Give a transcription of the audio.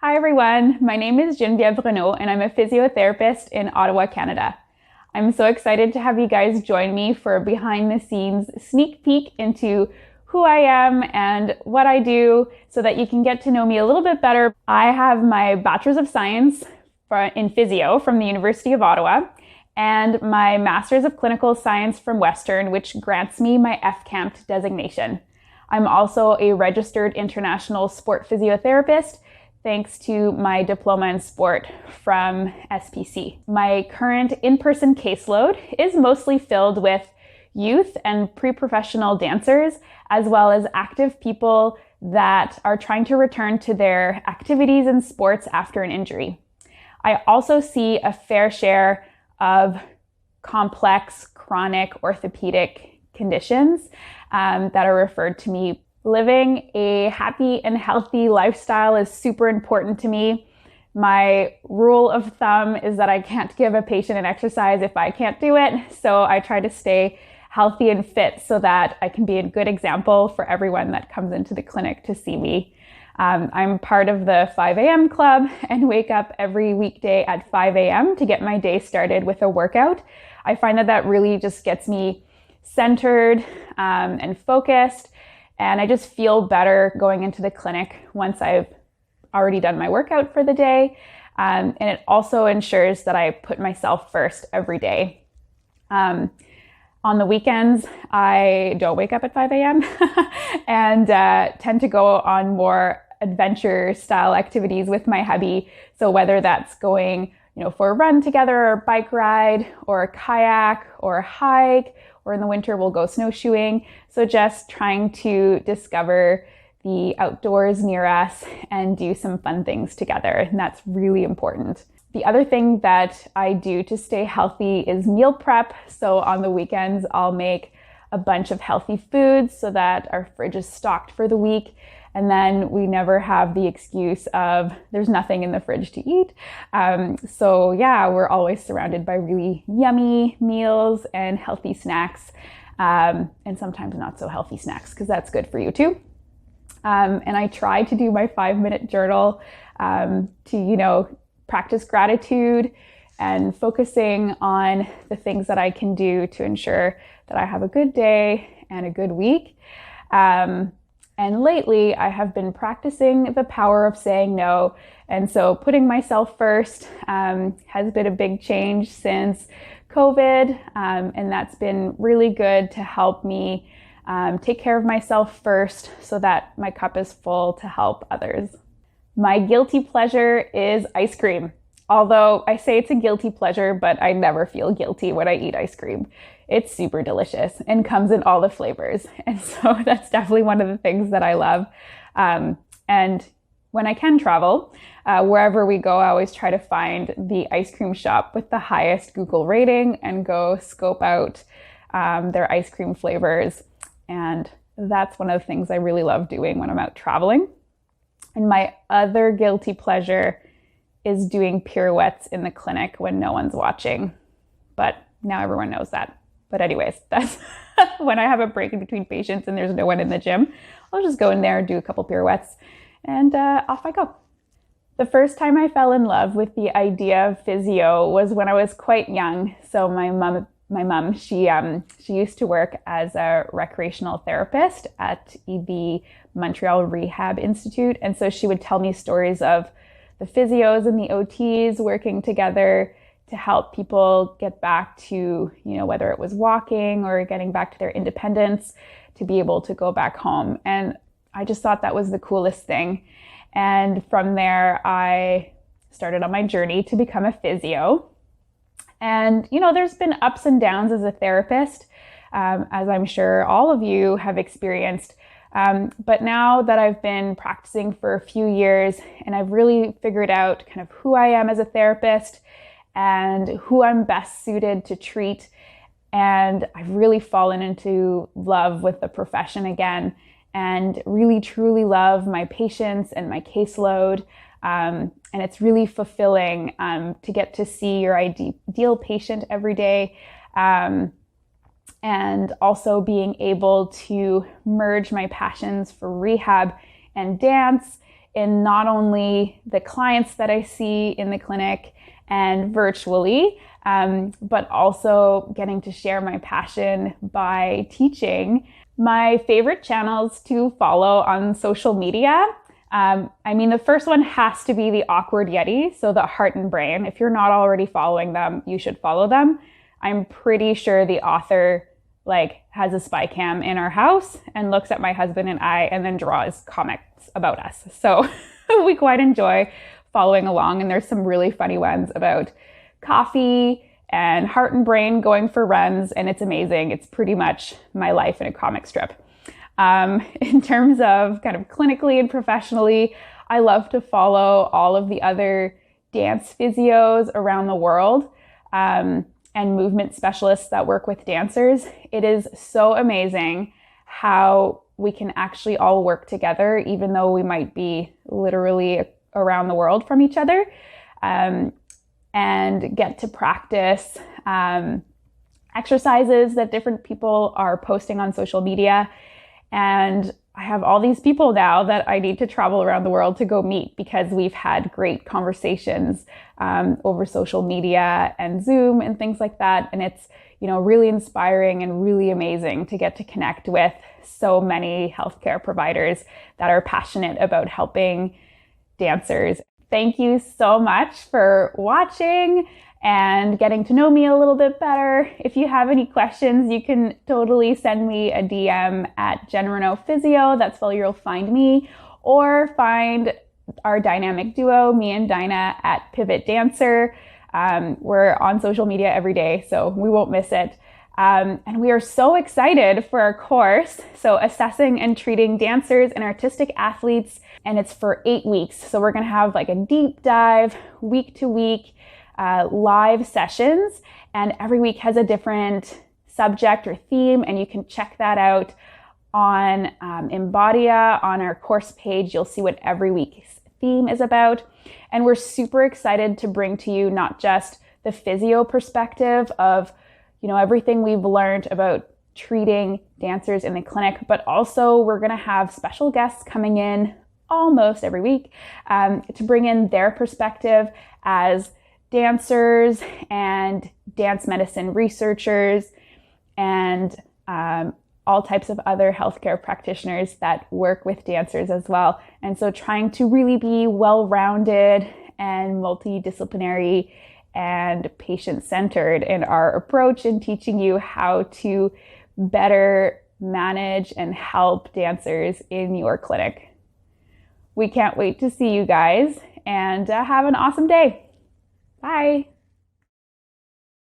Hi everyone, my name is Geneviève Renaud and I'm a physiotherapist in Ottawa, Canada. I'm so excited to have you guys join me for a behind the scenes sneak peek into who I am and what I do so that you can get to know me a little bit better. I have my Bachelor's of Science in Physio from the University of Ottawa and my Master's of Clinical Science from Western, which grants me my FCAMT designation. I'm also a registered international sport physiotherapist thanks to my diploma in sport from SPC. My current in-person caseload is mostly filled with youth and pre-professional dancers, as well as active people that are trying to return to their activities and sports after an injury. I also see a fair share of complex chronic orthopedic conditions that are referred to me. Living a happy and healthy lifestyle is super important to me. My rule of thumb is that I can't give a patient an exercise if I can't do it. So I try to stay healthy and fit so that I can be a good example for everyone that comes into the clinic to see me. I'm part of the 5 a.m. club and wake up every weekday at 5 a.m. to get my day started with a workout. I find that really just gets me centered and focused. And I just feel better going into the clinic once I've already done my workout for the day. And it also ensures that I put myself first every day. On the weekends, I don't wake up at 5 a.m. and tend to go on more adventure style activities with my hubby. So whether that's going, for a run together or a bike ride or a kayak or a hike, or in the winter we'll go snowshoeing. So just trying to discover the outdoors near us and do some fun things together. And that's really important. The other thing that I do to stay healthy is meal prep. So on the weekends, I'll make a bunch of healthy foods so that our fridge is stocked for the week. And then we never have the excuse of there's nothing in the fridge to eat. So we're always surrounded by really yummy meals and healthy snacks, and sometimes not so healthy snacks because that's good for you too. And I try to do my 5-minute journal to, practice gratitude and focusing on the things that I can do to ensure that I have a good day and a good week. And lately, I have been practicing the power of saying no. And so putting myself first has been a big change since COVID. And that's been really good to help me take care of myself first so that my cup is full to help others. My guilty pleasure is ice cream. Although I say it's a guilty pleasure, but I never feel guilty when I eat ice cream. It's super delicious and comes in all the flavors. And so that's definitely one of the things that I love. And when I can travel, wherever we go, I always try to find the ice cream shop with the highest Google rating and go scope out their ice cream flavors. And that's one of the things I really love doing when I'm out traveling. And my other guilty pleasure is doing pirouettes in the clinic when no one's watching. But now everyone knows that. But anyways, that's when I have a break in between patients and there's no one in the gym, I'll just go in there and do a couple pirouettes and off I go. The first time I fell in love with the idea of physio was when I was quite young. So my mom, she used to work as a recreational therapist at the Montreal Rehab Institute. And so she would tell me stories of the physios and the OTs working together to help people get back to, whether it was walking or getting back to their independence, to be able to go back home. And I just thought that was the coolest thing. And from there, I started on my journey to become a physio. And, there's been ups and downs as a therapist, as I'm sure all of you have experienced. But now that I've been practicing for a few years and I've really figured out kind of who I am as a therapist and who I'm best suited to treat, and I've really fallen into love with the profession again and really truly love my patients and my caseload. And it's really fulfilling to get to see your ideal patient every day. And also being able to merge my passions for rehab and dance in not only the clients that I see in the clinic and virtually, but also getting to share my passion by teaching. My favorite channels to follow on social media, the first one has to be the Awkward Yeti, so the Heart and Brain. If you're not already following them, you should follow them. I'm pretty sure the author has a spy cam in our house and looks at my husband and I and then draws comics about us. So we quite enjoy following along, and there's some really funny ones about coffee and heart and brain going for runs, and it's amazing. It's pretty much my life in a comic strip. In terms of kind of clinically and professionally, I love to follow all of the other dance physios around the world and movement specialists that work with dancers. It is so amazing how we can actually all work together, even though we might be literally around the world from each other, and get to practice exercises that different people are posting on social media. And I have all these people now that I need to travel around the world to go meet, because we've had great conversations over social media and Zoom and things like that. And it's, really inspiring and really amazing to get to connect with so many healthcare providers that are passionate about helping dancers. Thank you so much for watching and getting to know me a little bit better. If you have any questions, you can totally send me a DM at Jen Renaud Physio. That's where you'll find me, or find our dynamic duo, me and Dinah, at Pivot Dancer. We're on social media every day, so we won't miss it. And we are so excited for our course. So assessing and treating dancers and artistic athletes, and it's for 8 weeks. So we're gonna have a deep dive week to week, live sessions, and every week has a different subject or theme, and you can check that out on Embodia on our course page. You'll see what every week's theme is about, and we're super excited to bring to you not just the physio perspective of everything we've learned about treating dancers in the clinic, but also we're going to have special guests coming in almost every week to bring in their perspective as dancers and dance medicine researchers and all types of other healthcare practitioners that work with dancers as well. And so trying to really be well-rounded and multidisciplinary and patient-centered in our approach in teaching you how to better manage and help dancers in your clinic. We can't wait to see you guys, and have an awesome day. Bye.